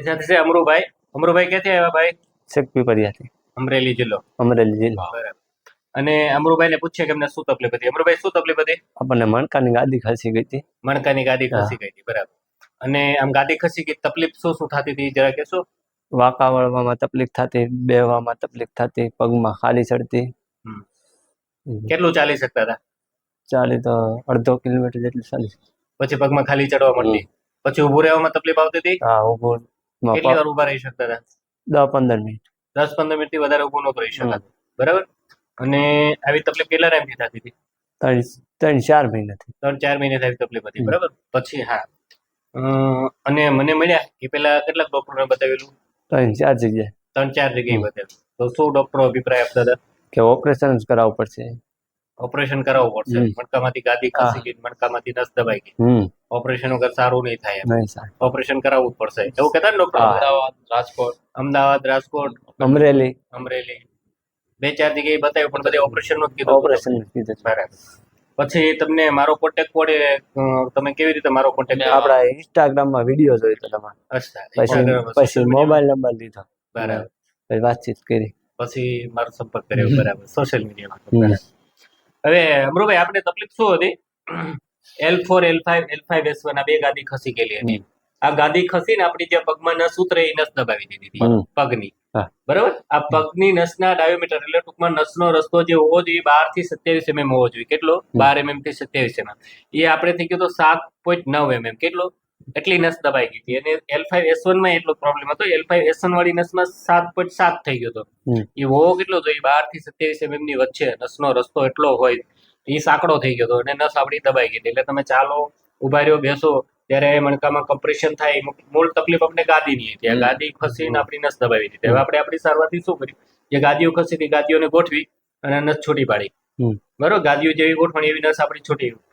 સાથે છે અમરુભાઈ. અમરુભાઈ ક્યાંથી આવ્યા ભાઈ? શેખપીપળિયાથી. અમરેલી જિલ્લો. અમરેલી જિલ્લો. બરાબર. અને અમરુભાઈ ને પૂછીએ કે એમને શું તકલીફ હતી. અમરુભાઈ શું તકલીફ હતી? આપણને મણકાની ગાદી ખસી ગઈ હતી. મણકાની ગાદી ખસી ગઈ હતી. બરાબર. અને આમ ગાદી ખસી ગઈ, તકલીફ શું શું થતી હતી જરા કહેશો? વાંકા વળવામાં તકલીફ થતી, બેહવામાં તકલીફ થતી, પગમાં ખાલી ચડતી. કેટલું ચાલી શકતા હતા? ચાલી તો 1/2 કિલોમીટર જેટલું ચાલી. પછી પગમાં ખાલી ચડવા માંડી. પછી ઊભું રહેવામાં તકલીફ આવતી હતી? હા, ઊભું. કેટલી વાર ઊભા રહી શકતા હતા? 10-15 મિનિટ. 10-15 મિનિટ થી વધારે ઊભું નહોતું રહી શકાતું. બરાબર. અને આવી તકલીફ કેટલા ટાઈમથી થતી હતી? 3-4 મહિનાથી. 3-4 મહિનાથી આવી તકલીફ હતી. બરાબર. પછી હા, અને મને મળ્યા કે પેલા કેટલાક ડોક્ટરોને બતાવેલું? 3-4 જગ્યાએ. 3-4 જગ્યાએ બતાવેલું. તો શું ડોક્ટરો અભિપ્રાય આપતા હતા? કે ઓપરેશન જ કરાવવું પડશે. ઓપરેશન કરાવવું પડશે. મણકામાંથી ગાદી ખસી ગઈ, મણકામાંથી નસ દબાઈ ગઈ. ઓપરેશન વગર સારું નહીં થાય. ઓપરેશન કરાવવું જ પડશે એવું કહેતા ને ડોક્ટર? અમદાવાદ, રાજકોટ, અમરેલી 2-4 જગ્યાએ બતાવ્યું પણ બધે ઓપરેશન નું જ કીધું. ઓપરેશન કીધું. બરાબર. પછી તમને મારો કોન્ટેક્ટ કોડે તમે કેવી રીતે મારો કોન્ટેક્ટ? આપડા ઇન્સ્ટાગ્રામમાં વિડીયો જોયો તો તમારો. પછી મોબાઈલ નંબર લીધો. બરાબર. પછી વાતચીત કરી. પછી મારો સંપર્ક કર્યો. બરાબર. સોશિયલ મીડિયામાં. બરાબર. હવે અમરુભાઈ આપણે તકલીફ શું હતી? L4, L5, આ બે ગાદી ખસી ગયેલી હતી. આ ગાદી ખસીને આપણી જે પગમાં નસ ઉતરે એ નસ દબાવી દીધી હતી પગની. બરાબર. આ પગની નસના ડાયોમીટર એટલે ટૂંકમાં નસનો રસ્તો જે હોવો જોઈએ 12 થી 27 mm હોવો જોઈએ. કેટલો? 12 mm થી 27 mm. એ આપણે થઈ ગયો તો 7.9 mm. કેટલો? એટલી નસ દબાઈ ગઈ હતી. અને L5S1 માં એટલો પ્રોબ્લેમ હતો. L5S1 વાળી નસમાં 7.7 થઈ ગયો હતો. એ હોવો કેટલો જોઈએ? 12 થી 27 mm ની વચ્ચે નસનો રસ્તો એટલો હોય. એ સાંકડો થઈ ગયો હતો અને નસ આપણી દબાઈ ગઈ હતી. એટલે તમે ચાલો, ઉભા રહ્યો, બેસો ત્યારે મણકામાં કમ્પ્રેશન થાય. મૂળ તકલીફ આપણે ગાદીની હતી. આ ગાદી ખસીને આપણી નસ દબાવી દીધી. હવે આપણે આપણી સારવારથી શું કર્યું? જે ગાદીઓ ખસી હતી ગાદીઓને ગોઠવી અને નસ છૂટી પાડી. બરોબર. ગાદીઓ જેવી ગોઠવણી એવી નસ આપણી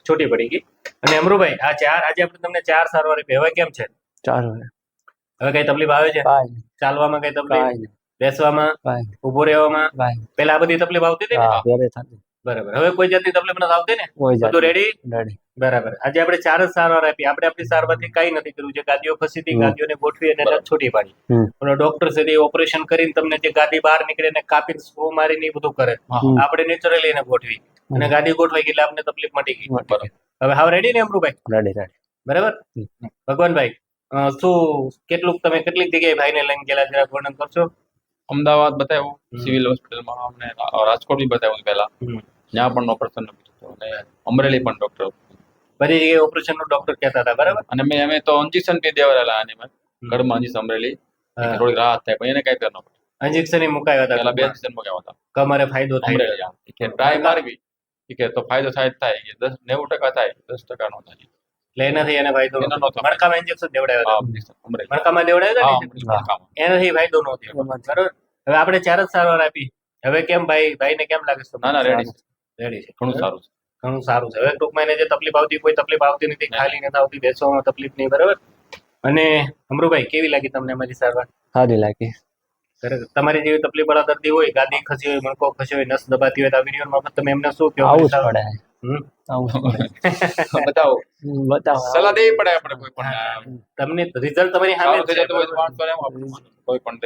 છૂટી પડી ગઈ. અને અમરુભાઈ આજે આપણે તમને 4 સારવાર આપી. હવે કેમ છે? હવે કઈ તકલીફ આવે છે? ચાલવામાં કઈ તકલીફ? બેસવામાં? ઉભો રહેવામાં? પેલા આ બધી તકલીફ આવતી હતી ને? બરાબર. હવે કોઈ જાતની તકલીફ નથી આવતી ને? બધું રેડી? બરાબર. આજે આપણે 4 જ સારવાર આપી. આપણે આપણી સારવારથી કઈ નથી કર્યું. જે ગાદીઓ ખસી હતી ગાદીઓને ગોઠવી અને નસ છૂટી પાડી. પણ ડોક્ટર છે એ ઓપરેશન કરીને તમને જે ગાદી બહાર નીકળે ને કાપીને સ્ક્રૂ મારીને એ બધું કરે. આપણે નેચરલી એને ગોઠવી અને ગાદી ગોઠવાઈ ગઈ એટલે આપણે તકલીફ મટી ગઈ. હવે હાવ રેડી ને અમરુભાઈ? રેડી. બરાબર. ભગવાનભાઈ શું તમે કેટલીક જગ્યાએ ભાઈને લઈને ગયેલા જરા વર્ણન કરશો? અમદાવાદ બતાવ્યું, સિવિલ હોસ્પિટલમાં અમને રાજકોટ બી બતાવ્યું પહેલા. ત્યાં પણ ઓપરેશન નતું અને અમરેલી પણ ડોક્ટર બધી જગ્યાએ ઓપરેશન નું ડોક્ટર કહેતા હતા. બરાબર. અને અમે તો ઇન્જેક્શન બી દેવાયેલા આની ગળમાં ઇન્જેક્શન અમરેલી થોડી રાહત થાય પણ એને કઈ ફેર ન પડે. ઇન્જેક્શન મુકાયા હતા. પેલા 2 ઇન્જેક્શન મુકાયા હતા. કમરે ફાયદો થાય કે ટ્રાય મારવી કે તો ફાયદો થાય થાય કે 90% થાય 10% નો થાય. એટલે એનાથી એને ફાયદો મણકામાં ઇન્જેક્શન દેવડાવ્યા હતા. મણકામાં દેવડાવ્યા હતા ને એનાથી ફાયદો ન થયો. બરાબર. હવે આપણે 4 જ સારવાર આપી. હવે કેમ ભાઈને કેમ લાગે છે? ના રેડી છે. ઘણું સારું છે. ઘણું સારું છે. હવે ટૂંકમાં એને જે તકલીફ આવતી કોઈ તકલીફ આવતી નથી. ખાલી નથી આવતી, બેસવામાં તકલીફ નહીં. બરાબર. અને અમરુભાઈ કેવી લાગી તમને અમારી સારવાર? સારી લાગી. તમારી જેવી તકલીફ વાળા દર્દી હોય, ગાદી ખસી હોય, મણકો ખસી હોય, નસ દબાતી હોય તો આ વિડીયોમાં તમે એમને શું કહો? આવું જ પડે. બતાવો સલાહ દેવી પડે આપણે. કોઈ પણ તમને રિઝલ્ટ તમારી સામે કોઈ પણ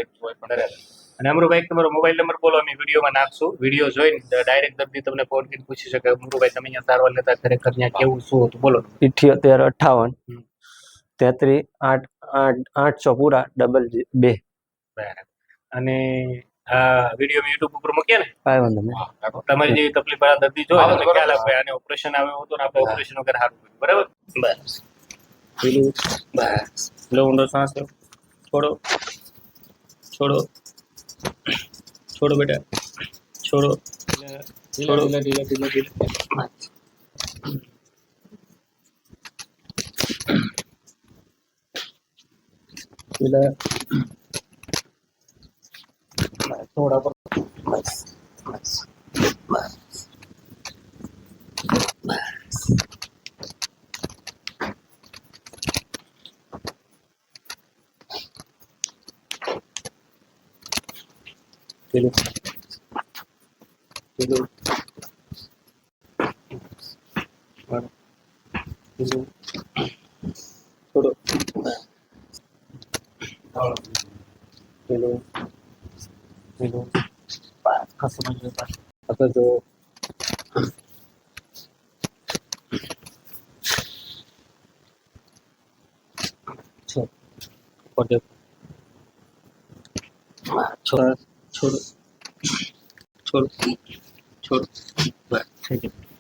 અને અમરુભાઈ તમારો મોબાઈલ નંબર બોલો, અમે વિડીયોમાં નાખશું. વિડીયો જોઈને ડાયરેક્ટ દર્દી તમને ફોન કરીને પૂછી શકે અમરુભાઈ તમે અહીંયા સારવાર લેતા ખરેખર ત્યાં કેવું શું હતું? બોલો. 78 58 33 800 પૂરા 222. બરાબર. અને આ વિડીયો યુટ્યુબ ઉપર મૂકીએ ને? કાંઈ વાંધો નહીં. તમારી જેવી તકલીફ વાળા દર્દી જોવે તો ખ્યાલ આપે આને ઓપરેશન આવ્યું હતું ને આપણે ઓપરેશન વગર સારું કર્યું. બરાબર. બસ લો ઊંડો શ્વાસ લો. છોડો બેટા, છોડો. થોડા પર બસ. થોડો પેલું પેલું ખસી ગયું પાછું. હવે જો છો ઉપર દેખો. છોડ છોડ છોડ છોડ બસ થઈ ગયું.